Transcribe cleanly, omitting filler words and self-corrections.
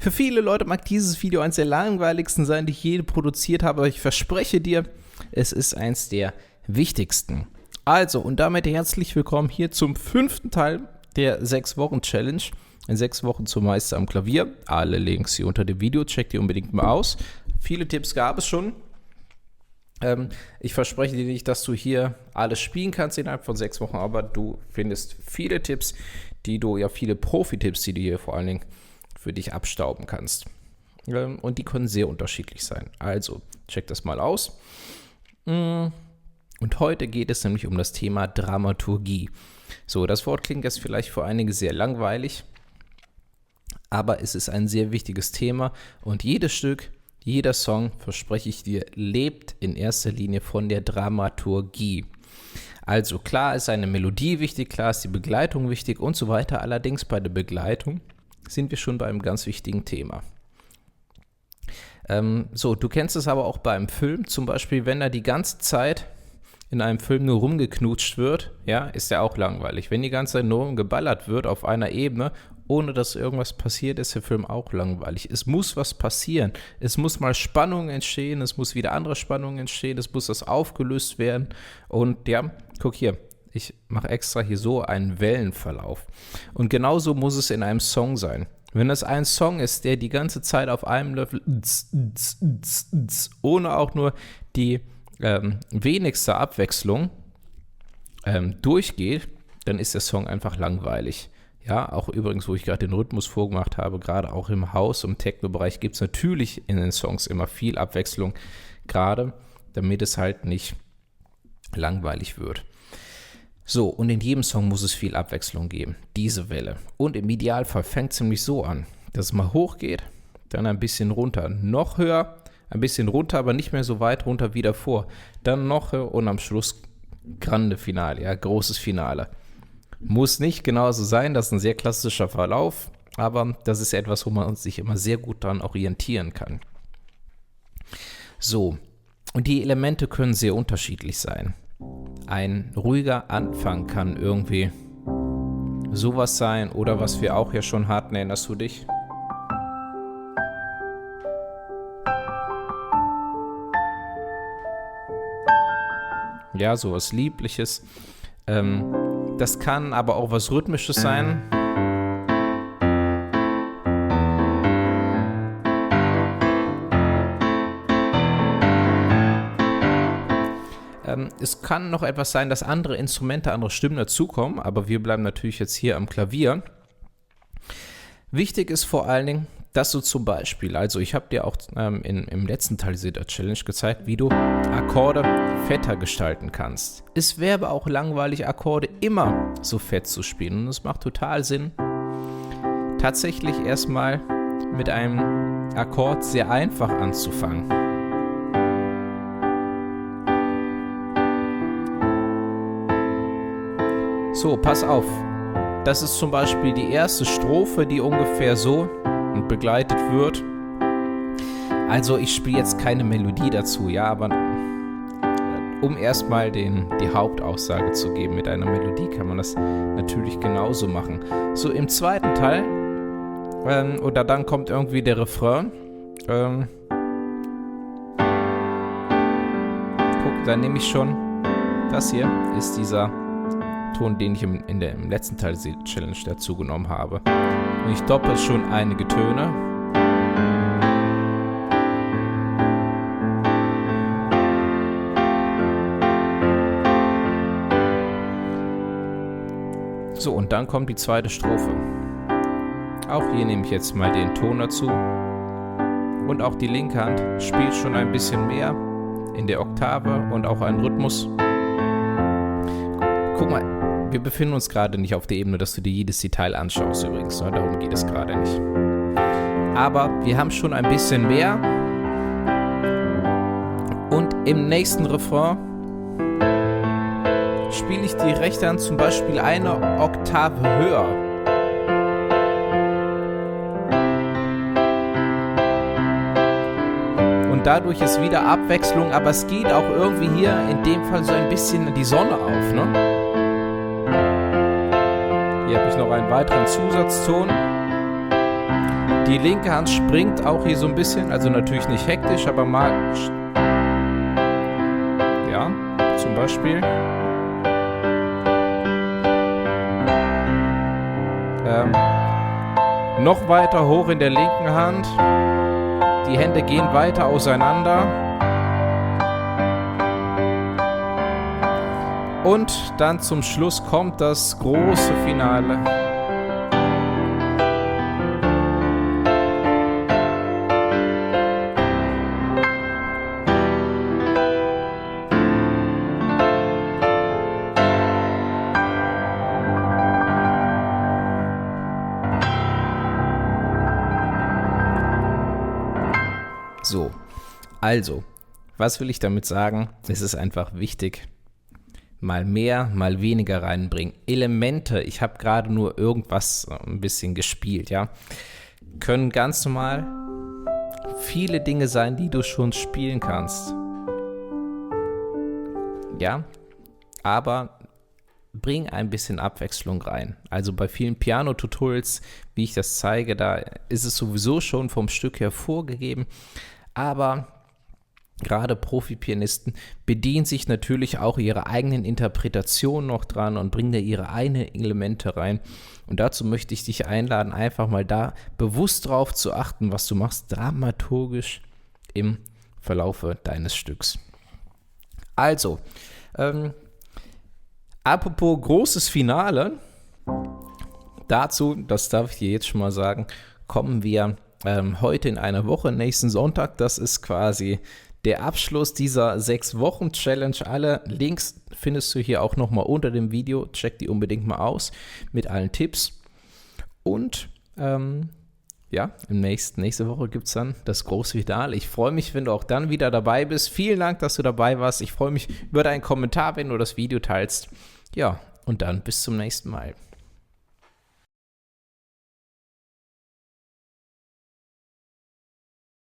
Für viele Leute mag dieses Video eines der langweiligsten sein, die ich je produziert habe, aber ich verspreche dir, es ist eins der wichtigsten. Also, und damit herzlich willkommen hier zum 5. Teil der 6-Wochen-Challenge. In 6 Wochen zum Meister am Klavier. Alle Links hier unter dem Video, checkt die unbedingt mal aus. Viele Tipps gab es schon. Ich verspreche dir nicht, dass du hier alles spielen kannst innerhalb von 6 Wochen, aber du findest viele Tipps, viele Profi-Tipps, die du hier vor allen Dingen für dich abstauben kannst. Und die können sehr unterschiedlich sein. Also, check das mal aus. Und heute geht es nämlich um das Thema Dramaturgie. So, das Wort klingt jetzt vielleicht für einige sehr langweilig, aber es ist ein sehr wichtiges Thema und jedes Stück, jeder Song, verspreche ich dir, lebt in erster Linie von der Dramaturgie. Also klar ist eine Melodie wichtig, klar ist die Begleitung wichtig und so weiter. Allerdings bei der Begleitung sind wir schon bei einem ganz wichtigen Thema. Du kennst es aber auch beim Film, zum Beispiel, wenn da die ganze Zeit in einem Film nur rumgeknutscht wird, ja, ist ja auch langweilig. Wenn die ganze Zeit nur rumgeballert wird auf einer Ebene, ohne dass irgendwas passiert, ist der Film auch langweilig. Es muss was passieren. Es muss mal Spannung entstehen, es muss wieder andere Spannung entstehen, es muss das aufgelöst werden. Und ja, guck hier, ich mache extra hier so einen Wellenverlauf. Und genauso muss es in einem Song sein. Wenn das ein Song ist, der die ganze Zeit auf einem Level ohne auch nur die wenigste Abwechslung durchgeht, dann ist der Song einfach langweilig. Ja, auch übrigens, wo ich gerade den Rhythmus vorgemacht habe, gerade auch im House- und Techno-Bereich gibt es natürlich in den Songs immer viel Abwechslung, gerade damit es halt nicht langweilig wird. So, und in jedem Song muss es viel Abwechslung geben, diese Welle. Und im Idealfall fängt es nämlich so an, dass es mal hoch geht, dann ein bisschen runter, noch höher, ein bisschen runter, aber nicht mehr so weit runter wie davor. Dann noch höher und am Schluss grande Finale, ja, großes Finale. Muss nicht genauso sein, das ist ein sehr klassischer Verlauf, aber das ist etwas, wo man sich immer sehr gut daran orientieren kann. So, und die Elemente können sehr unterschiedlich sein. Ein ruhiger Anfang kann irgendwie sowas sein oder was wir auch ja schon hatten, erinnerst du dich? Ja, sowas Liebliches. Das kann aber auch was Rhythmisches sein. Es kann noch etwas sein, dass andere Instrumente, andere Stimmen dazukommen, aber wir bleiben natürlich jetzt hier am Klavier. Wichtig ist vor allen Dingen, dass du zum Beispiel, also ich habe dir auch im letzten Teil dieser Challenge gezeigt, wie du Akkorde fetter gestalten kannst. Es wäre aber auch langweilig, Akkorde immer so fett zu spielen. Und es macht total Sinn, tatsächlich erstmal mit einem Akkord sehr einfach anzufangen. So, pass auf. Das ist zum Beispiel die erste Strophe, die ungefähr so und begleitet wird. Also ich spiele jetzt keine Melodie dazu, ja, aber um erstmal die Hauptaussage zu geben mit einer Melodie, kann man das natürlich genauso machen. So im zweiten Teil, oder dann kommt irgendwie der Refrain. Guck, da nehme ich schon, das hier ist dieser Ton, den ich im letzten Teil der Challenge dazu genommen habe. Und ich doppel schon einige Töne. So, und dann kommt die zweite Strophe. Auch hier nehme ich jetzt mal den Ton dazu. Und auch die linke Hand spielt schon ein bisschen mehr in der Oktave und auch einen Rhythmus. Guck mal, wir befinden uns gerade nicht auf der Ebene, dass du dir jedes Detail anschaust übrigens. Ne? Darum geht es gerade nicht. Aber wir haben schon ein bisschen mehr. Und im nächsten Refrain spiele ich die rechte Hand zum Beispiel eine Oktave höher. Und dadurch ist wieder Abwechslung, aber es geht auch irgendwie hier in dem Fall so ein bisschen die Sonne auf, ne? Hier habe ich noch einen weiteren Zusatzton. Die linke Hand springt auch hier so ein bisschen, also natürlich nicht hektisch, aber mal, ja, zum Beispiel. Noch weiter hoch in der linken Hand. Die Hände gehen weiter auseinander. Und dann zum Schluss kommt das große Finale. So, also, was will ich damit sagen? Es ist einfach wichtig, mal mehr, mal weniger reinbringen. Elemente, ich habe gerade nur irgendwas ein bisschen gespielt, ja, können ganz normal viele Dinge sein, die du schon spielen kannst. Ja, aber bring ein bisschen Abwechslung rein. Also bei vielen Piano-Tutorials, wie ich das zeige, da ist es sowieso schon vom Stück her vorgegeben, aber gerade Profi-Pianisten bedienen sich natürlich auch ihrer eigenen Interpretation noch dran und bringen da ihre eigenen Elemente rein. Und dazu möchte ich dich einladen, einfach mal da bewusst drauf zu achten, was du machst, dramaturgisch im Verlaufe deines Stücks. Also, apropos großes Finale, dazu, das darf ich dir jetzt schon mal sagen, kommen wir heute in einer Woche, nächsten Sonntag. Das ist quasi der Abschluss dieser 6-Wochen-Challenge. Alle Links findest du hier auch nochmal unter dem Video. Check die unbedingt mal aus mit allen Tipps. Und ja, nächste Woche gibt es dann das große Finale. Ich freue mich, wenn du auch dann wieder dabei bist. Vielen Dank, dass du dabei warst. Ich freue mich über deinen Kommentar, wenn du das Video teilst. Ja, und dann bis zum nächsten Mal.